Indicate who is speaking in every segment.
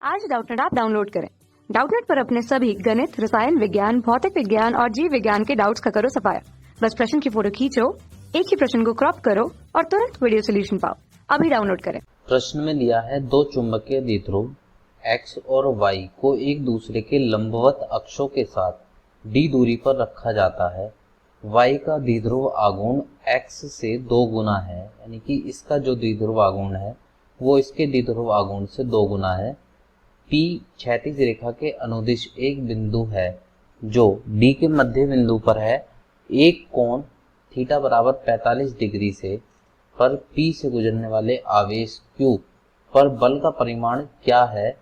Speaker 1: आज Doubtnut app download करें। Doubtnut पर अपने सभी गणित, रसायन विज्ञान, भौतिक विज्ञान और जीव विज्ञान के डाउट्स का करो सफाया। बस प्रश्न की फोटो खींचो, एक ही प्रश्न को क्रॉप करो और तुरंत वीडियो सोल्यूशन पाओ। अभी डाउनलोड करें।
Speaker 2: प्रश्न में दिया है दो चुंबकीय द्विध्रुव x और y को एक दूसरे के लंबवत अक्षों के साथ d दूरी पर रखा जाता है। y का द्विध्रुव आघूर्ण x से 2 गुना है, यानी कि इसका जो द्विध्रुव आघूर्ण है वो इसके द्विध्रुव आघूर्ण से 2 गुना है। P क्षैतिज रेखा के अनुदिश एक बिंदु है जो D के मध्य बिंदु पर है। एक कोण थीटा बराबर 45 डिग्री से पर P से गुजरने वाले आवेश Q पर बल का परिमाण क्या है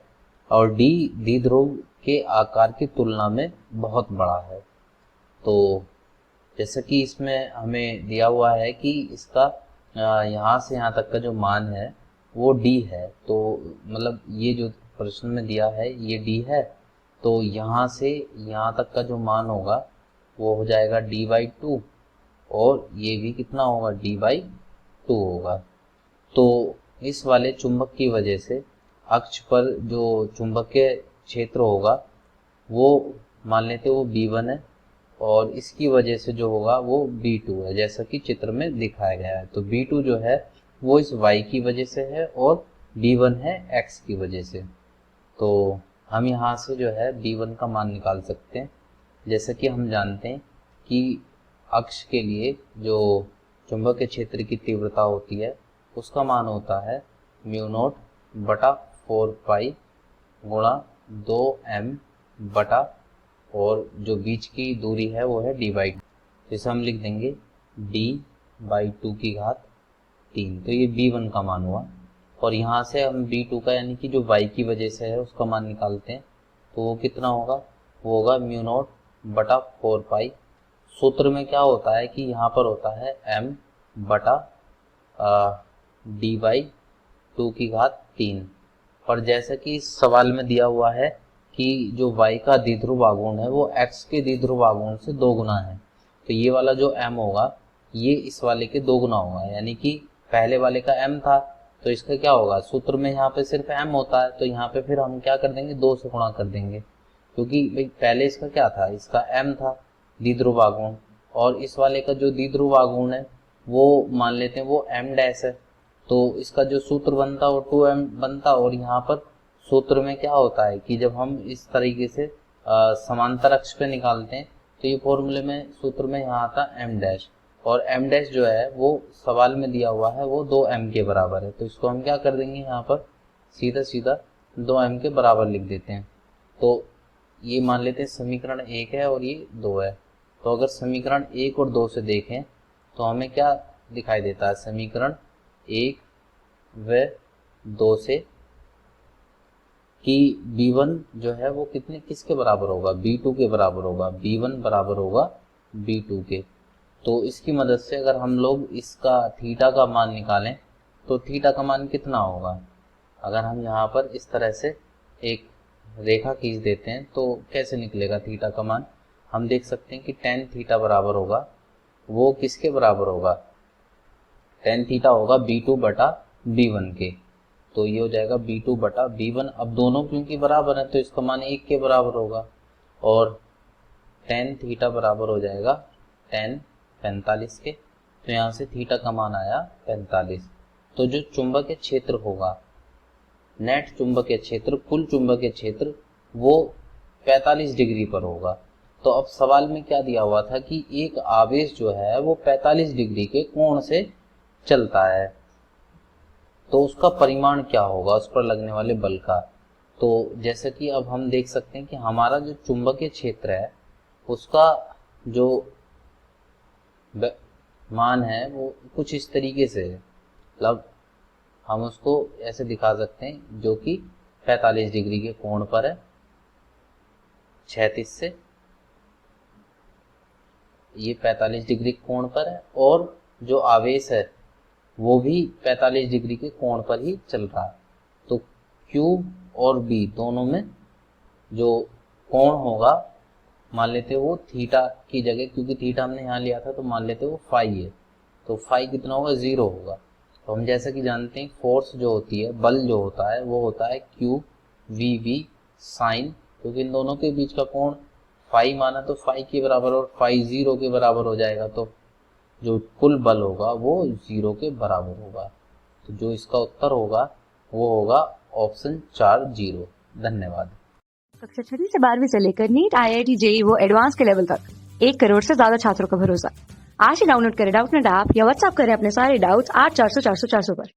Speaker 2: और D द्विध्रुव के आकार की तुलना में बहुत बड़ा है। तो जैसा कि इसमें हमें दिया हुआ है कि इसका यहाँ से यहाँ तक का जो मान है वो D है, तो मतलब ये जो प्रश्न में दिया है ये D है, तो यहाँ से यहाँ तक का जो मान होगा वो हो जाएगा D/2 और ये भी कितना होगा D/2 होगा। तो इस वाले चुंबक की वजह से अक्ष पर जो चुंबकीय क्षेत्र होगा वो मान लेते वो B1 है और इसकी वजह से जो होगा वो B2 है, जैसा कि चित्र में दिखाया गया है। तो B2 जो है वो इस y की वजह से है और B1 है x की वजह से। तो हम यहाँ से जो है B1 का मान निकाल सकते हैं। जैसा कि हम जानते हैं कि अक्ष के लिए जो चुंबकीय क्षेत्र की तीव्रता होती है उसका मान होता है μ0/4 पाई गुणा 2m बटा और जो बीच की दूरी है वो है D/2, जिसे हम लिख देंगे D/2 की घात 3। तो ये B1 का मान हुआ और यहाँ से हम B2 का यानी कि जो y की वजह से है उसका मान निकालते हैं। तो वो कितना होगा, वो होगा μ0/4 पाई। सूत्र में क्या होता है कि यहाँ पर होता है m बटा D/2 की घात 3। पर जैसा कि इस सवाल में दिया हुआ है कि जो y का द्विध्रुव आघूर्ण है वो x के द्विध्रुव आघूर्ण से 2 गुना है, तो ये वाला जो m होगा ये इस वाले के 2 गुना होगा, यानी कि पहले वाले का m था तो इसका क्या होगा, सूत्र में यहाँ पे सिर्फ m होता है तो यहाँ पे फिर हम क्या कर देंगे 2 से गुणा कर देंगे, क्योंकि भाई पहले इसका क्या था, इसका m था द्विध्रुव आघूर्ण और इस वाले का जो द्विध्रुव आघूर्ण है वो मान लेते हैं वो m डैश है। तो इसका जो सूत्र बनता वो 2m बनता और यहाँ पर सूत्र में क्या होता है कि जब हम इस तरीके से समांतर अक्ष पे निकालते हैं तो ये फॉर्मूले में सूत्र में यहाँ आता m डैश और m डैश जो है वो सवाल में दिया हुआ है वो 2m के बराबर है। तो इसको हम क्या कर देंगे, यहाँ पर सीधा सीधा 2m के बराबर लिख देते हैं। तो ये मान लेते हैं समीकरण 1 है और ये 2 है। तो अगर समीकरण 1 और 2 से देखें तो हमें क्या दिखाई देता है, समीकरण 1 व 2 से कि B1 जो है वो किसके बराबर होगा, B2 के बराबर होगा। B1 बराबर होगा B2 के। तो इसकी मदद से अगर हम लोग इसका थीटा का मान निकालें तो थीटा का मान कितना होगा, अगर हम यहाँ पर इस तरह से एक रेखा खींच देते हैं तो कैसे निकलेगा थीटा का मान, हम देख सकते हैं कि tan थीटा बराबर होगा वो किसके बराबर होगा, tan थीटा होगा B2/B1 के। तो ये हो जाएगा B2/B1। अब दोनों क्योंकि बराबर है तो इसका मान 1 के बराबर होगा और tan थीटा बराबर हो जाएगा tan 45 के। तो यहाँ से थीटा का मान आया 45। तो जो चुंबकीय क्षेत्र होगा, नेट चुंबकीय क्षेत्र, कुल चुंबकीय क्षेत्र वो 45 डिग्री पर होगा। तो अब सवाल में क्या दिया हुआ था कि एक आवेश जो है वो 45 डिग्री के कोण से चलता है, तो उसका परिमाण क्या होगा, उस पर लगने वाले बल का। तो जैसे कि अब हम देख सकते हैं कि हमारा जो चुंबकीय क्षेत्र है उसका जो मान है वो कुछ इस तरीके से है, मतलब हम उसको ऐसे दिखा सकते हैं जो कि 45 डिग्री के कोण पर है क्षैतिज से, ये 45 डिग्री कोण पर है और जो आवेश है वो भी 45 डिग्री के कोण पर ही चल रहा है। तो Q और B दोनों में जो कोण होगा मान लेते वो थीटा की जगह, क्योंकि थीटा हमने यहाँ लिया था तो मान लेते वो फाई है, तो फाई कितना होगा 0 होगा। तो हम जैसा कि जानते हैं फोर्स जो होती है, बल जो होता है वो होता है Q वी वी साइन, क्योंकि इन दोनों के बीच का कोण फाई माना तो फाई के बराबर और फाई 0 के बराबर हो जाएगा, तो जो कुल बल होगा वो 0 के बराबर होगा। तो जो इसका उत्तर होगा वो होगा ऑप्शन 4 0। धन्यवाद।
Speaker 1: कक्षा 6वीं से 12वीं से लेकर नीट, IIT, JEE वो एडवांस के लेवल तक 1 करोड़ से ज्यादा छात्रों का भरोसा। आज ही डाउनलोड करें डाउटनेट ऐप या व्हाट्सएप करें अपने सारे डाउट्स 8400 400 400 पर।